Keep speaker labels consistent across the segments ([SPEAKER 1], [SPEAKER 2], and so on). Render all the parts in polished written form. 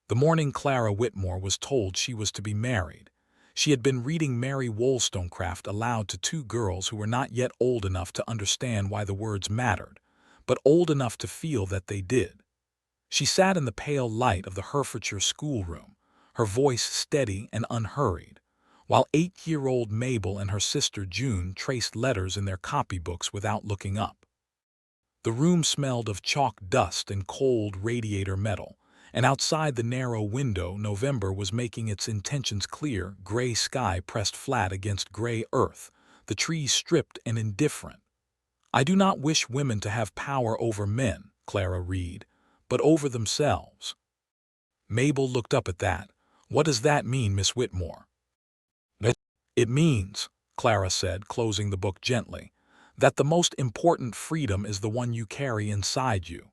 [SPEAKER 1] The morning Clara Whitmore was told she was to be married, she had been reading Mary Wollstonecraft aloud to two girls who were not yet old enough to understand why the words mattered, but old enough to feel that they did. She sat in the pale light of the Herefordshire schoolroom, her voice steady and unhurried, while 8-year-old Mabel and her sister June traced letters in their copybooks without looking up. The room smelled of chalk dust and cold radiator metal, and outside the narrow window November was making its intentions clear, gray sky pressed flat against gray earth, the trees stripped and indifferent. "I do not wish women to have power over men," Clara read, "but over themselves." Mabel looked up at that. "What does that mean, Miss Whitmore?" "It means," Clara said, closing the book gently, "that the most important freedom is the one you carry inside you."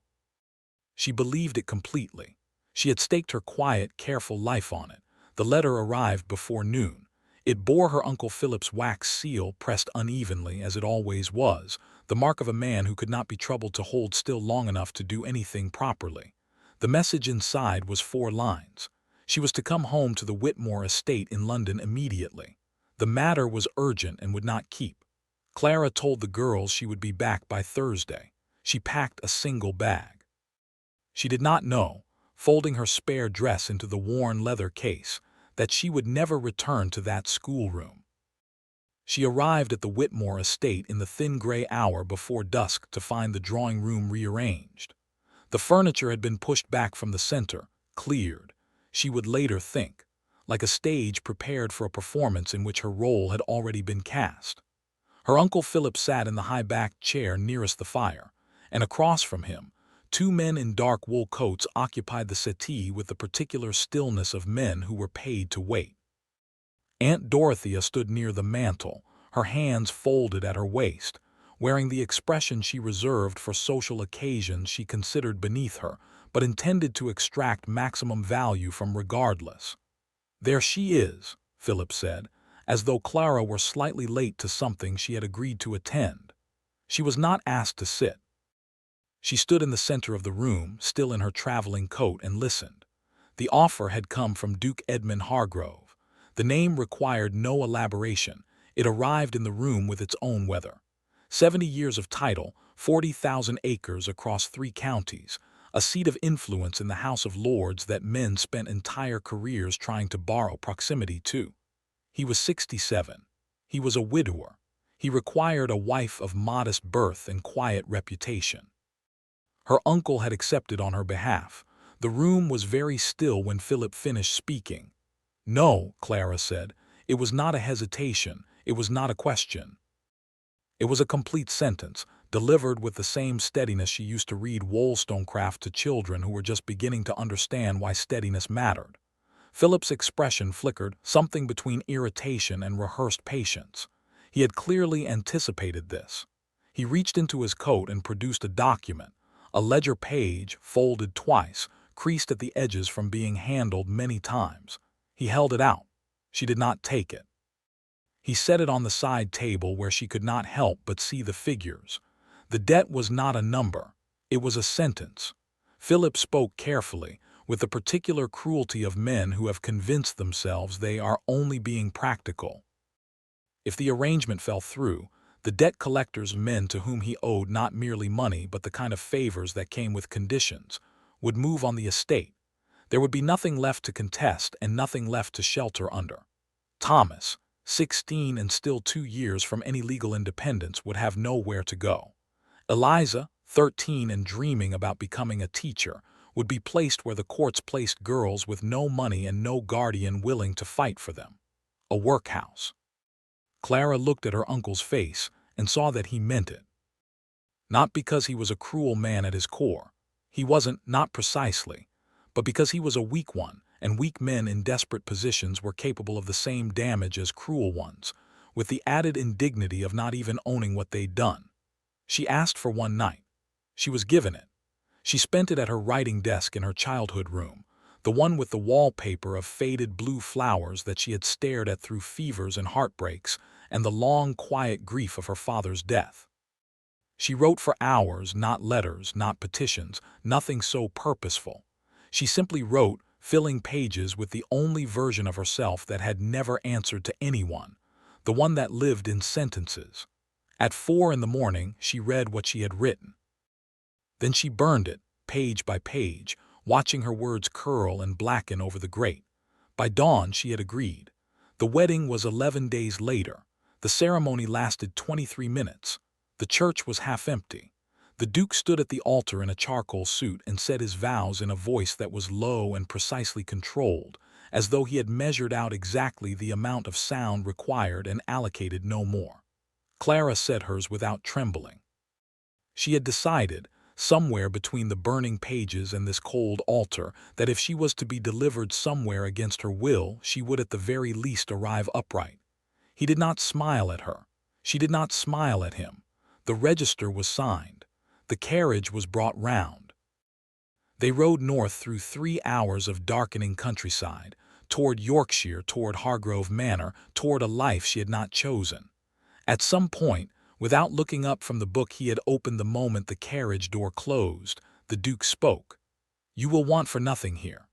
[SPEAKER 1] She believed it completely. She had staked her quiet, careful life on it. The letter arrived before noon. It bore her Uncle Philip's wax seal pressed unevenly, as it always was, the mark of a man who could not be troubled to hold still long enough to do anything properly. The message inside was 4 lines. She was to come home to the Whitmore estate in London immediately. The matter was urgent and would not keep. Clara told the girls she would be back by Thursday. She packed a single bag. She did not know, folding her spare dress into the worn leather case, that she would never return to that schoolroom. She arrived at the Whitmore estate in the thin gray hour before dusk to find the drawing-room rearranged. The furniture had been pushed back from the center, cleared, she would later think, like a stage prepared for a performance in which her role had already been cast. Her Uncle Philip sat in the high-backed chair nearest the fire, and across from him, 2 men in dark wool coats occupied the settee with the particular stillness of men who were paid to wait. Aunt Dorothea stood near the mantel, her hands folded at her waist, wearing the expression she reserved for social occasions she considered beneath her, but intended to extract maximum value from regardless. "There she is," Philip said, as though Clara were slightly late to something she had agreed to attend. She was not asked to sit. She stood in the center of the room, still in her traveling coat, and listened. The offer had come from Duke Edmund Hargrove. The name required no elaboration. It arrived in the room with its own weather. 70 years of title, 40,000 acres across 3 counties, a seat of influence in the House of Lords that men spent entire careers trying to borrow proximity to. He was 67. He was a widower. He required a wife of modest birth and quiet reputation. Her uncle had accepted on her behalf. The room was very still when Philip finished speaking. "No," Clara said. It was not a hesitation. It was not a question. It was a complete sentence, delivered with the same steadiness she used to read Wollstonecraft to children who were just beginning to understand why steadiness mattered. Philip's expression flickered, something between irritation and rehearsed patience. He had clearly anticipated this. He reached into his coat and produced a document, a ledger page, folded twice, creased at the edges from being handled many times. He held it out. She did not take it. He set it on the side table where she could not help but see the figures. The debt was not a number. It was a sentence. Philip spoke carefully, with the particular cruelty of men who have convinced themselves they are only being practical. If the arrangement fell through, the debt collectors, men to whom he owed not merely money but the kind of favors that came with conditions, would move on the estate. There would be nothing left to contest and nothing left to shelter under. Thomas, 16 and still 2 years from any legal independence, would have nowhere to go. Eliza, 13 and dreaming about becoming a teacher, would be placed where the courts placed girls with no money and no guardian willing to fight for them. A workhouse. Clara looked at her uncle's face and saw that he meant it. Not because he was a cruel man at his core. He wasn't, not precisely. But because he was a weak one, and weak men in desperate positions were capable of the same damage as cruel ones, with the added indignity of not even owning what they'd done. She asked for one night. She was given it. She spent it at her writing desk in her childhood room, the one with the wallpaper of faded blue flowers that she had stared at through fevers and heartbreaks and the long, quiet grief of her father's death. She wrote for hours, not letters, not petitions, nothing so purposeful. She simply wrote, filling pages with the only version of herself that had never answered to anyone, the one that lived in sentences. At 4 in the morning, she read what she had written. Then she burned it, page by page, watching her words curl and blacken over the grate. By dawn, she had agreed. The wedding was 11 days later. The ceremony lasted 23 minutes. The church was half empty. The Duke stood at the altar in a charcoal suit and said his vows in a voice that was low and precisely controlled, as though he had measured out exactly the amount of sound required and allocated no more. Clara said hers without trembling. She had decided, somewhere between the burning pages and this cold altar, that if she was to be delivered somewhere against her will, she would at the very least arrive upright. He did not smile at her. She did not smile at him. The register was signed. The carriage was brought round. They rode north through 3 hours of darkening countryside, toward Yorkshire, toward Harrove Manor, toward a life she had not chosen. At some point, without looking up from the book he had opened the moment the carriage door closed, the Duke spoke. "You will want for nothing here."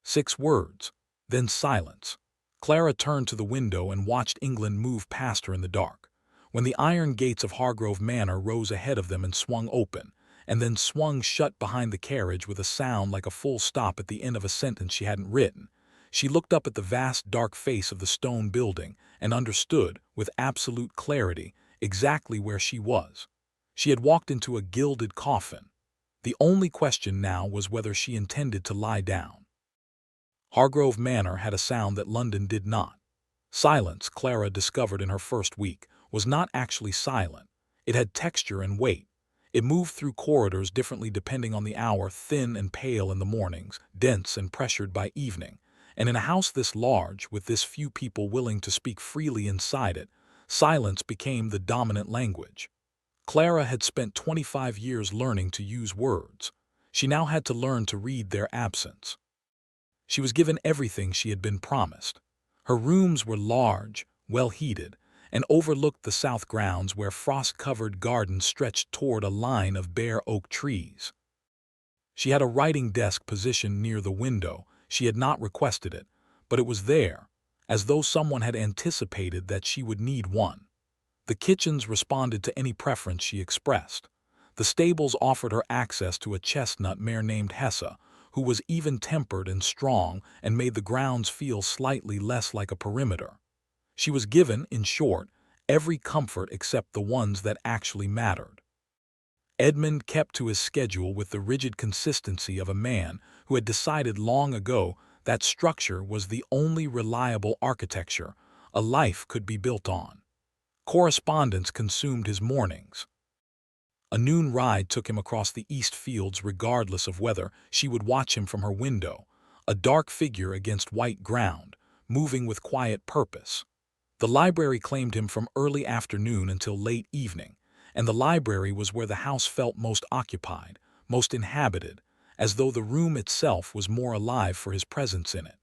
[SPEAKER 1] 6 words, then silence. Clara turned to the window and watched England move past her in the dark. When the iron gates of Harrove Manor rose ahead of them and swung open, and then swung shut behind the carriage with a sound like a full stop at the end of a sentence she hadn't written, she looked up at the vast dark face of the stone building and understood, with absolute clarity, exactly where she was. She had walked into a gilded coffin. The only question now was whether she intended to lie down. Harrove Manor had a sound that London did not. Silence, Clara discovered in her first week, was not actually silent. It had texture and weight. It moved through corridors differently depending on the hour, thin and pale in the mornings, dense and pressured by evening. And in a house this large, with this few people willing to speak freely inside it, silence became the dominant language. Clara had spent 25 years learning to use words. She now had to learn to read their absence. She was given everything she had been promised. Her rooms were large, well-heated, and overlooked the south grounds where frost-covered gardens stretched toward a line of bare oak trees. She had a writing desk positioned near the window. She had not requested it, but it was there, as though someone had anticipated that she would need one. The kitchens responded to any preference she expressed. The stables offered her access to a chestnut mare named Hesse, who was even-tempered and strong and made the grounds feel slightly less like a perimeter. She was given, in short, every comfort except the ones that actually mattered. Edmund kept to his schedule with the rigid consistency of a man who had decided long ago that structure was the only reliable architecture a life could be built on. Correspondence consumed his mornings. A noon ride took him across the east fields regardless of weather. She would watch him from her window, a dark figure against white ground, moving with quiet purpose. The library claimed him from early afternoon until late evening, and the library was where the house felt most occupied, most inhabited, as though the room itself was more alive for his presence in it.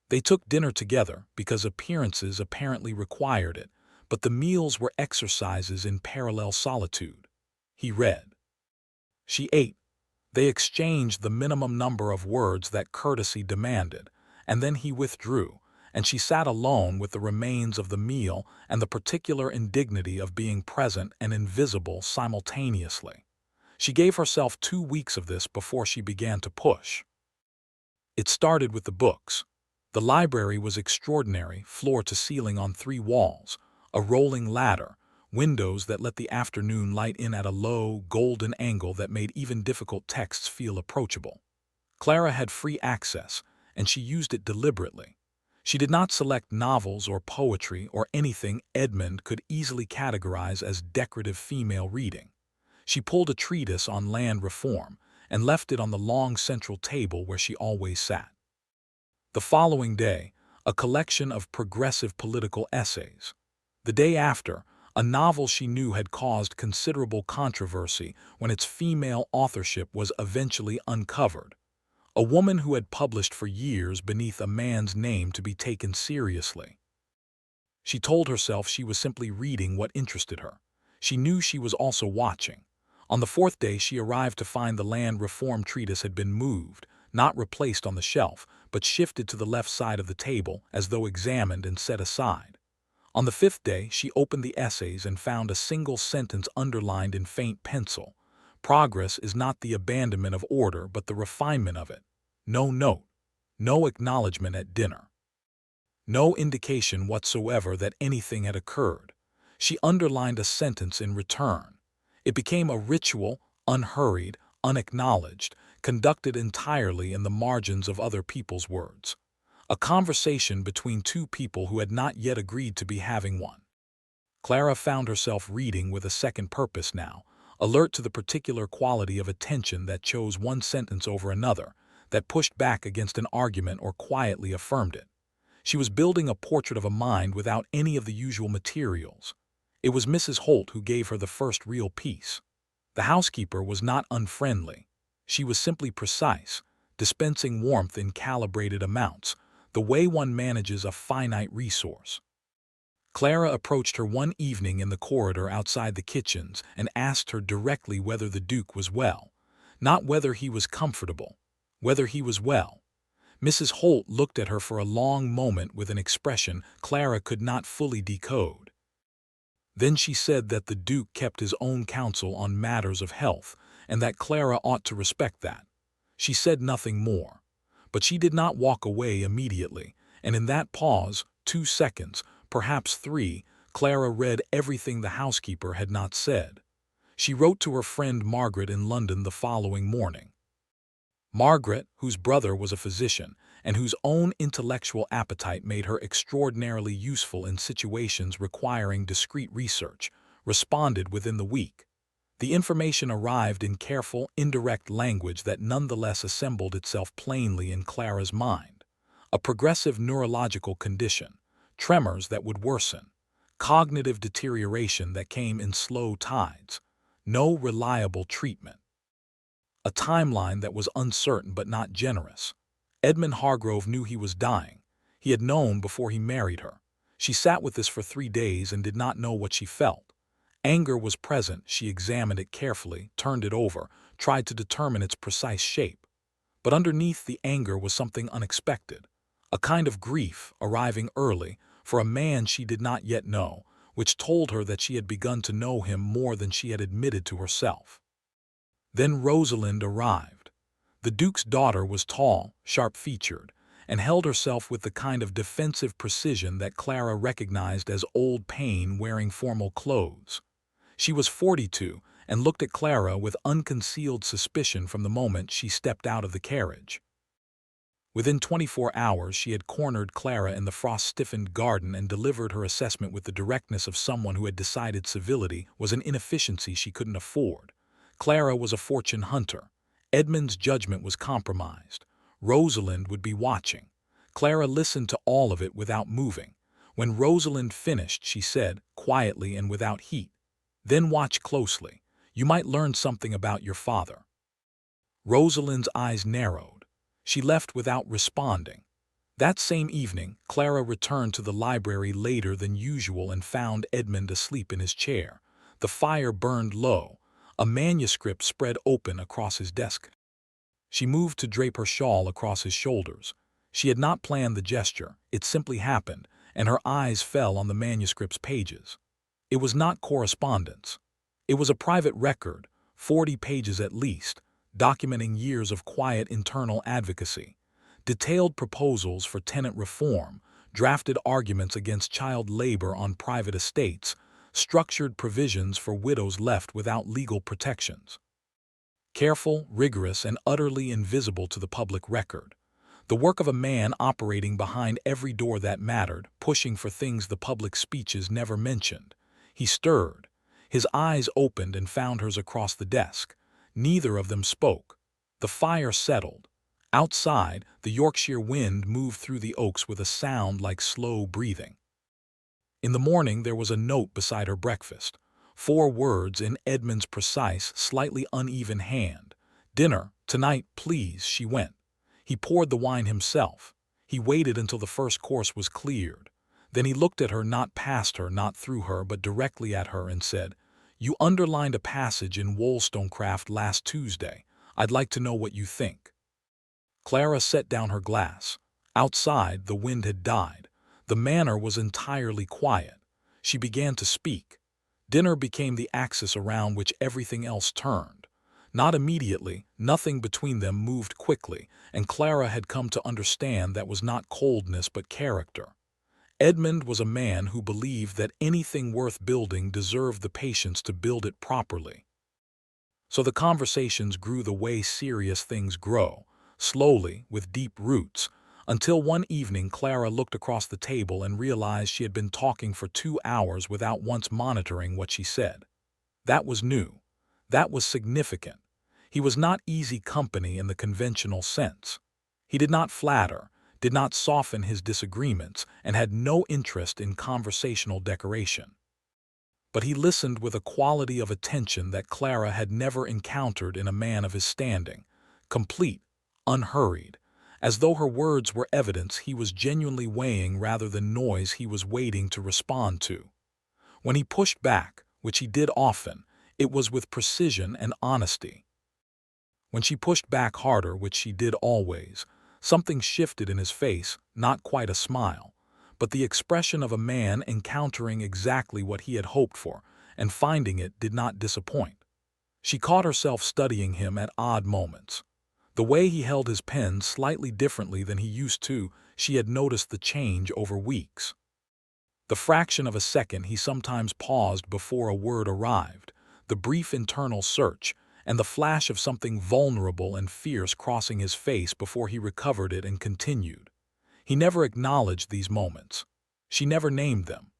[SPEAKER 1] They took dinner together because appearances apparently required it, but the meals were exercises in parallel solitude. He read. She ate. They exchanged the minimum number of words that courtesy demanded, and then he withdrew, and she sat alone with the remains of the meal and the particular indignity of being present and invisible simultaneously. She gave herself 2 weeks of this before she began to push. It started with the books. The library was extraordinary, floor to ceiling on 3 walls, a rolling ladder, windows that let the afternoon light in at a low, golden angle that made even difficult texts feel approachable. Clara had free access, and she used it deliberately. She did not select novels or poetry or anything Edmund could easily categorize as decorative female reading. She pulled a treatise on land reform and left it on the long central table where she always sat. The following day, a collection of progressive political essays. The day after, a novel she knew had caused considerable controversy when its female authorship was eventually uncovered. A woman who had published for years beneath a man's name to be taken seriously. She told herself she was simply reading what interested her. She knew she was also watching. On the 4th day she arrived to find the land reform treatise had been moved, not replaced on the shelf, but shifted to the left side of the table as though examined and set aside. On the fifth day, she opened the essays and found a single sentence underlined in faint pencil. Progress is not the abandonment of order, but the refinement of it. No note. No acknowledgement at dinner. No indication whatsoever that anything had occurred. She underlined a sentence in return. It became a ritual, unhurried, unacknowledged, conducted entirely in the margins of other people's words. A conversation between two people who had not yet agreed to be having one. Clara found herself reading with a second purpose now, alert to the particular quality of attention that chose one sentence over another, that pushed back against an argument or quietly affirmed it. She was building a portrait of a mind without any of the usual materials. It was Mrs. Holt who gave her the first real piece. The housekeeper was not unfriendly. She was simply precise, dispensing warmth in calibrated amounts, the way one manages a finite resource. Clara approached her one evening in the corridor outside the kitchens and asked her directly whether the Duke was well. Not whether he was comfortable, whether he was well. Mrs. Holt looked at her for a long moment with an expression Clara could not fully decode. Then she said that the Duke kept his own counsel on matters of health, and that Clara ought to respect that. She said nothing more. But she did not walk away immediately, and in that pause, 2 seconds, perhaps 3, Clara read everything the housekeeper had not said. She wrote to her friend Margaret in London the following morning. Margaret, whose brother was a physician, and whose own intellectual appetite made her extraordinarily useful in situations requiring discreet research, responded within the week. The information arrived in careful, indirect language that nonetheless assembled itself plainly in Clara's mind. A progressive neurological condition, tremors that would worsen, cognitive deterioration that came in slow tides, no reliable treatment. A timeline that was uncertain but not generous. Edmund Hargrove knew he was dying. He had known before he married her. She sat with this for 3 days and did not know what she felt. Anger was present. She examined it carefully, turned it over, tried to determine its precise shape. But underneath the anger was something unexpected, a kind of grief arriving early for a man she did not yet know, which told her that she had begun to know him more than she had admitted to herself. Then Rosalind arrived. The Duke's daughter was tall, sharp-featured, and held herself with the kind of defensive precision that Clara recognized as old pain wearing formal clothes. She was 42 and looked at Clara with unconcealed suspicion from the moment she stepped out of the carriage. Within 24 hours she had cornered Clara in the frost-stiffened garden and delivered her assessment with the directness of someone who had decided civility was an inefficiency she couldn't afford. Clara was a fortune hunter. Edmund's judgment was compromised. Rosalind would be watching. Clara listened to all of it without moving. When Rosalind finished, she said, quietly and without heat, "Then watch closely. You might learn something about your father." Rosalind's eyes narrowed. She left without responding. That same evening, Clara returned to the library later than usual and found Edmund asleep in his chair. The fire burned low. A manuscript spread open across his desk. She moved to drape her shawl across his shoulders. She had not planned the gesture, it simply happened, and her eyes fell on the manuscript's pages. It was not correspondence. It was a private record, 40 pages at least, documenting years of quiet internal advocacy, detailed proposals for tenant reform, drafted arguments against child labor on private estates, structured provisions for widows left without legal protections. Careful, rigorous, and utterly invisible to the public record. The work of a man operating behind every door that mattered, pushing for things the public speeches never mentioned. He stirred. His eyes opened and found hers across the desk. Neither of them spoke. The fire settled. Outside, the Yorkshire wind moved through the oaks with a sound like slow breathing. In the morning there was a note beside her breakfast. 4 words in Edmund's precise, slightly uneven hand. "Dinner, tonight, please," she went. He poured the wine himself. He waited until the first course was cleared. Then he looked at her, not past her, not through her, but directly at her, and said, "You underlined a passage in Wollstonecraft last Tuesday. I'd like to know what you think." Clara set down her glass. Outside, the wind had died. The manor was entirely quiet. She began to speak. Dinner became the axis around which everything else turned. Not immediately, nothing between them moved quickly, and Clara had come to understand that was not coldness but character. Edmund was a man who believed that anything worth building deserved the patience to build it properly. So the conversations grew the way serious things grow, slowly, with deep roots, until one evening Clara looked across the table and realized she had been talking for 2 hours without once monitoring what she said. That was new. That was significant. He was not easy company in the conventional sense. He did not flatter, did not soften his disagreements, and had no interest in conversational decoration. But he listened with a quality of attention that Clara had never encountered in a man of his standing, complete, unhurried, as though her words were evidence he was genuinely weighing rather than noise he was waiting to respond to. When he pushed back, which he did often, it was with precision and honesty. When she pushed back harder, which she did always, something shifted in his face, not quite a smile, but the expression of a man encountering exactly what he had hoped for, and finding it did not disappoint. She caught herself studying him at odd moments. The way he held his pen slightly differently than he used to, she had noticed the change over weeks. The fraction of a second he sometimes paused before a word arrived, the brief internal search, and the flash of something vulnerable and fierce crossing his face before he recovered it and continued. He never acknowledged these moments. She never named them.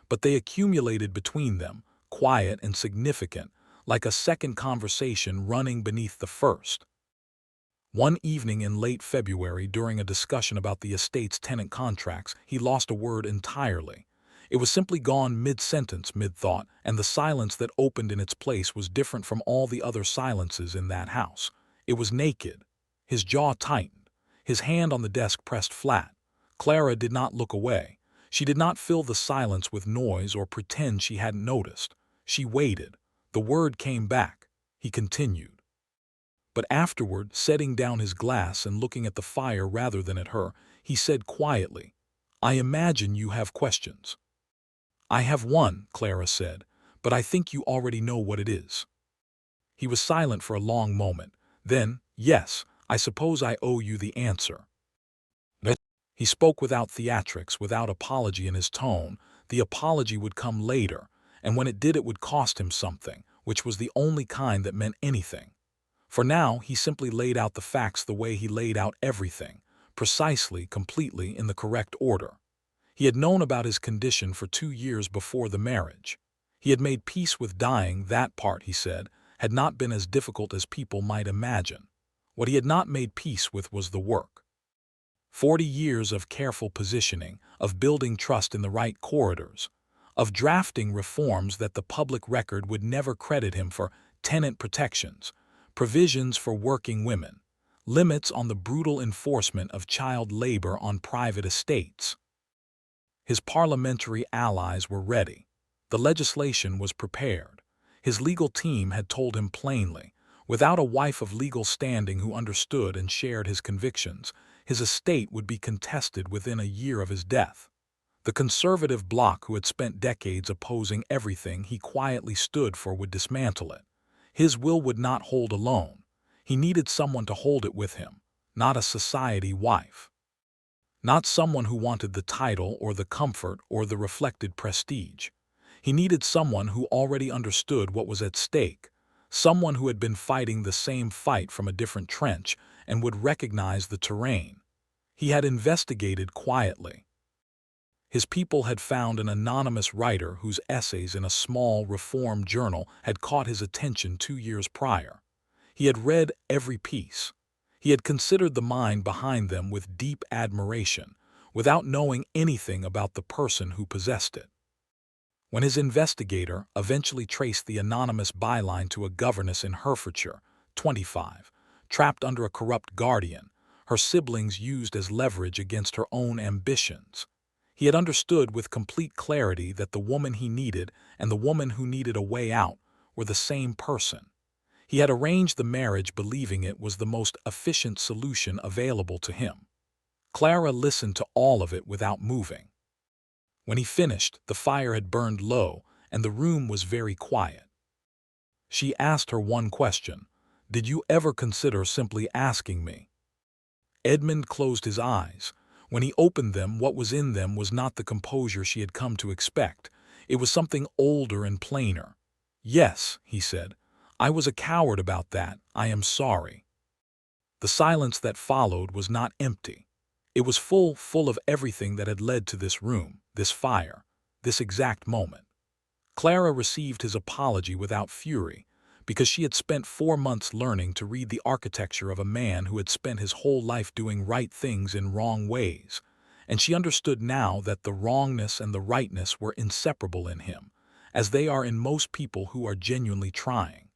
[SPEAKER 1] But they accumulated between them, quiet and significant, like a second conversation running beneath the first. One evening in late February, during a discussion about the estate's tenant contracts, he lost a word entirely. It was simply gone mid-sentence, mid-thought, and the silence that opened in its place was different from all the other silences in that house. It was naked. His jaw tightened. His hand on the desk pressed flat. Clara did not look away. She did not fill the silence with noise or pretend she hadn't noticed. She waited. The word came back. He continued. But afterward, setting down his glass and looking at the fire rather than at her, he said quietly, "I imagine you have questions." "I have one," Clara said, "but I think you already know what it is." He was silent for a long moment. Then, "Yes, I suppose I owe you the answer." He spoke without theatrics, without apology in his tone. The apology would come later, and when it did it would cost him something, which was the only kind that meant anything. For now, he simply laid out the facts the way he laid out everything, precisely, completely, in the correct order. He had known about his condition for 2 years before the marriage. He had made peace with dying. That part, he said, had not been as difficult as people might imagine. What he had not made peace with was the work. 40 years of careful positioning, of building trust in the right corridors, of drafting reforms that the public record would never credit him for, tenant protections, provisions for working women, limits on the brutal enforcement of child labor on private estates. His parliamentary allies were ready. The legislation was prepared. His legal team had told him plainly, without a wife of legal standing who understood and shared his convictions, his estate would be contested within a year of his death. The conservative bloc who had spent decades opposing everything he quietly stood for would dismantle it. His will would not hold alone. He needed someone to hold it with him, not a society wife. Not someone who wanted the title or the comfort or the reflected prestige. He needed someone who already understood what was at stake, someone who had been fighting the same fight from a different trench and would recognize the terrain. He had investigated quietly. His people had found an anonymous writer whose essays in a small reform journal had caught his attention 2 years prior. He had read every piece. He had considered the mind behind them with deep admiration, without knowing anything about the person who possessed it. When his investigator eventually traced the anonymous byline to a governess in Herefordshire, 25, trapped under a corrupt guardian, her siblings used as leverage against her own ambitions, he had understood with complete clarity that the woman he needed and the woman who needed a way out were the same person. He had arranged the marriage believing it was the most efficient solution available to him. Clara listened to all of it without moving. When he finished, the fire had burned low, and the room was very quiet. She asked her one question: "Did you ever consider simply asking me?" Edmund closed his eyes. When he opened them, what was in them was not the composure she had come to expect. It was something older and plainer. "Yes," he said, "I was a coward about that. I am sorry." The silence that followed was not empty. It was full of everything that had led to this room, this fire, this exact moment. Clara received his apology without fury, because she had spent 4 months learning to read the architecture of a man who had spent his whole life doing right things in wrong ways, and she understood now that the wrongness and the rightness were inseparable in him, as they are in most people who are genuinely trying.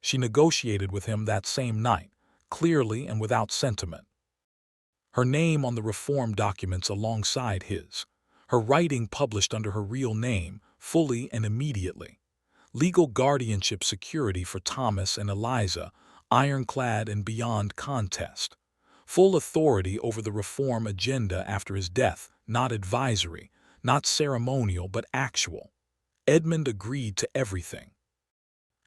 [SPEAKER 1] She negotiated with him that same night, clearly and without sentiment. Her name on the reform documents alongside his. Her writing published under her real name, fully and immediately. Legal guardianship security for Thomas and Eliza, ironclad and beyond contest. Full authority over the reform agenda after his death, not advisory, not ceremonial but actual. Edmund agreed to everything.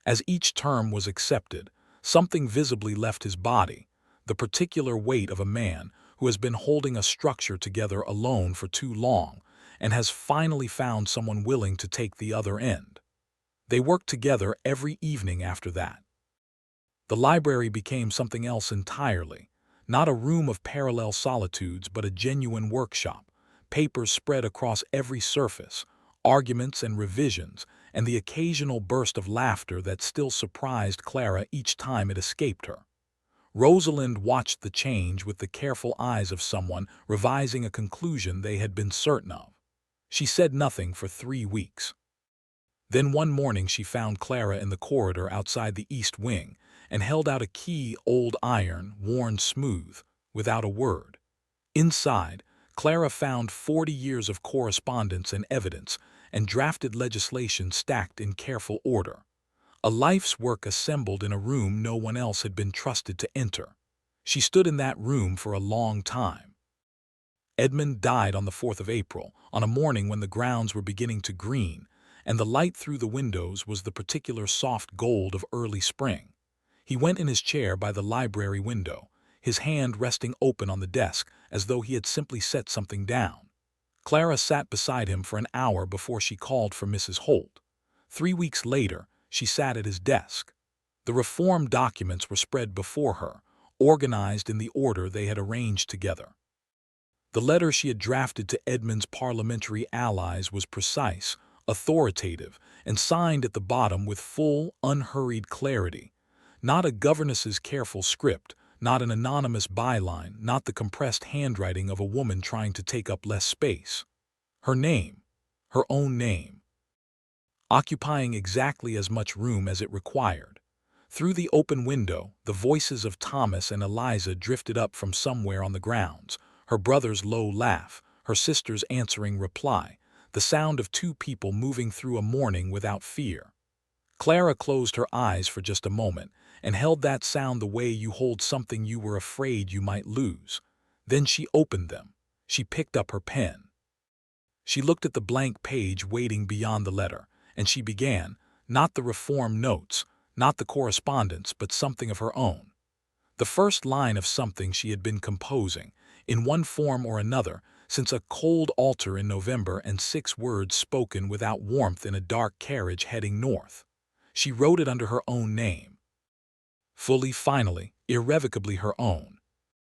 [SPEAKER 1] As each term was accepted, something visibly left his body, the particular weight of a man who has been holding a structure together alone for too long and has finally found someone willing to take the other end. They worked together every evening after that. The library became something else entirely, not a room of parallel solitudes but a genuine workshop, papers spread across every surface, arguments and revisions, and the occasional burst of laughter that still surprised Clara each time it escaped her. Rosalind watched the change with the careful eyes of someone revising a conclusion they had been certain of. She said nothing for 3 weeks. Then one morning she found Clara in the corridor outside the east wing and held out a key, old iron, worn smooth, without a word. Inside, Clara found 40 years of correspondence and evidence and drafted legislation stacked in careful order. A life's work assembled in a room no one else had been trusted to enter. She stood in that room for a long time. Edmund died on the 4th of April, on a morning when the grounds were beginning to green, and the light through the windows was the particular soft gold of early spring. He went in his chair by the library window, his hand resting open on the desk as though he had simply set something down. Clara sat beside him for an hour before she called for Mrs. Holt. 3 weeks later, she sat at his desk. The reform documents were spread before her, organized in the order they had arranged together. The letter she had drafted to Edmund's parliamentary allies was precise, authoritative, and signed at the bottom with full, unhurried clarity. Not a governess's careful script, not an anonymous byline, not the compressed handwriting of a woman trying to take up less space. Her name, her own name, occupying exactly as much room as it required. Through the open window, the voices of Thomas and Eliza drifted up from somewhere on the grounds, her brother's low laugh, her sister's answering reply, the sound of 2 people moving through a morning without fear. Clara closed her eyes for just a moment and held that sound the way you hold something you were afraid you might lose. Then she opened them. She picked up her pen. She looked at the blank page waiting beyond the letter, and she began, not the reform notes, not the correspondence, but something of her own. The first line of something she had been composing, in one form or another, since a cold altar in November, and 6 words spoken without warmth in a dark carriage heading north. She wrote it under her own name. Fully, finally, irrevocably her own.